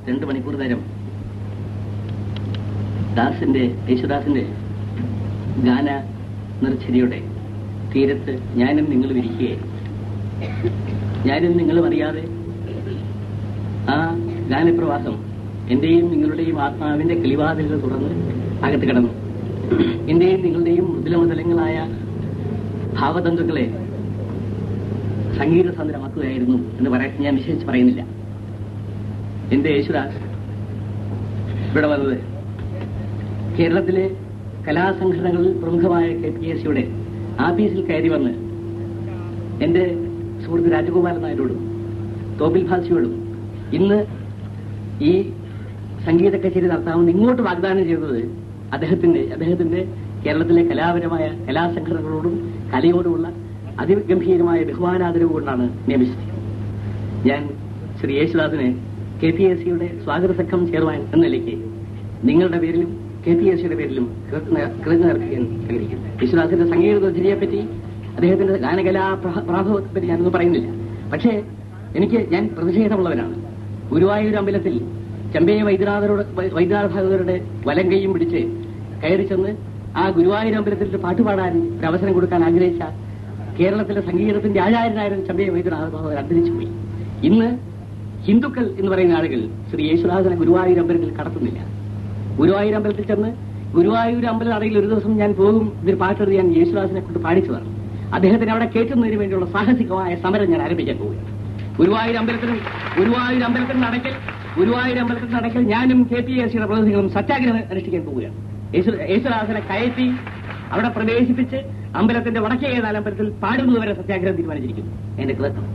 2 മണിക്കൂർ നേരം യേശുദാസിന്റെ ഗാന നിർച്ചരിയുടെ തീരത്ത് ഞാനും നിങ്ങളും ഇരിക്കുകയായിരുന്നു. ഞാനും നിങ്ങളും അറിയാതെ ആ ഗാനപ്രവാഹം എന്റെയും നിങ്ങളുടെയും ആത്മാവിന്റെ കിളിവാതിലുകൾ തുറന്ന് അകത്ത് കിടന്നു. എന്റെയും നിങ്ങളുടെയും മൃദുലമതലങ്ങളായ ഭാവതന്തുക്കളെ സംഗീത സാന്ദ്രമാക്കുകയായിരുന്നു എന്ന് പറയാൻ ഞാൻ വിശേഷിച്ച് പറയുന്നില്ല. എന്റെ യേശുദാസ് ഇവിടെ വന്നത് കേരളത്തിലെ കലാസംഘടനകളിൽ പ്രമുഖമായ KPSCയുടെ ആഫീസിൽ കയറി വന്ന് എന്റെ സുഹൃത്ത് രാജഗോപാലൻ നായരോടും തോപ്പിൽ ഭാസിയോടും ഇന്ന് ഈ സംഗീത കച്ചേരി നടത്താമെന്ന് ഇങ്ങോട്ട് വാഗ്ദാനം ചെയ്തത് അദ്ദേഹത്തിന്റെ കേരളത്തിലെ കലാപരമായ കലാസംഘടനകളോടും കലയോടുമുള്ള അതിഗംഭീരമായ ബഹുമാനാദരവ് കൊണ്ടാണ് നിയമിച്ചത്. ഞാൻ ശ്രീ യേശുദാസിനെ KPSCയുടെ സ്വാഗത സംഘം ചെയർമാൻ എന്ന നിലയ്ക്ക് നിങ്ങളുടെ പേരിലും KPSCയുടെ പേരിലും കൃതജ്ഞത അർപ്പിക്കാൻ ആഗ്രഹിക്കുന്നു. യേശുദാസിന്റെ സംഗീത രചനയെപ്പറ്റി അദ്ദേഹത്തിന്റെ ഗാനകലാ പ്രാഭവത്തെപ്പറ്റി ഞാനൊന്നും പറയുന്നില്ല. പക്ഷേ ഞാൻ പ്രതിഷേധമുള്ളവനാണ്. ഗുരുവായൂർ അമ്പലത്തിൽ ചെമ്പൈ വൈദ്യനാഥരുടെ വലങ്കയും പിടിച്ച് കയറി ചെന്ന് ആ ഗുരുവായൂർ അമ്പലത്തിൽ പാട്ടുപാടാൻ ഒരു അവസരം കൊടുക്കാൻ ആഗ്രഹിച്ച കേരളത്തിലെ സംഗീതത്തിന്റെ ആചാര്യനായിരുന്ന ചെമ്പൈ വൈദ്യനാഥർ അന്തരിച്ചുപോയി. ഇന്ന് ഹിന്ദുക്കൾ എന്ന് പറയുന്ന ആളുകൾ ശ്രീ യേശുദാസിനെ ഗുരുവായൂർ അമ്പലത്തിൽ കടത്തുന്നില്ല. ഗുരുവായൂർ അമ്പലത്തിൽ ചെന്ന് ഗുരുവായൂർ അമ്പലം നടയിൽ ഒരു ദിവസം ഞാൻ പോകും, ഇതിൽ പാട്ടെഴുതി ഞാൻ യേശുദാസിനെ കൊണ്ട് പാടിച്ചതാണ്. അദ്ദേഹത്തിന് അവിടെ കയറ്റുന്നതിന് വേണ്ടിയുള്ള സാഹസികമായ സമരം ഞാൻ ആരംഭിക്കാൻ പോവുകയാണ്. ഗുരുവായൂർ അമ്പലത്തിൽ നടക്കൽ ഞാനും KPSCയുടെ പ്രതിനിധികളും സത്യാഗ്രഹം അനുഷ്ഠിക്കാൻ പോവുകയാണ്. യേശുദാസിനെ കയറ്റി അവിടെ പ്രവേശിപ്പിച്ച് അമ്പലത്തിന്റെ വടക്കേ നാലമ്പലത്തിൽ പാടുന്നതുവരെ സത്യാഗ്രഹം തീരുമാനിച്ചിരിക്കുന്നു. എന്റെ കൃതജ്ഞത.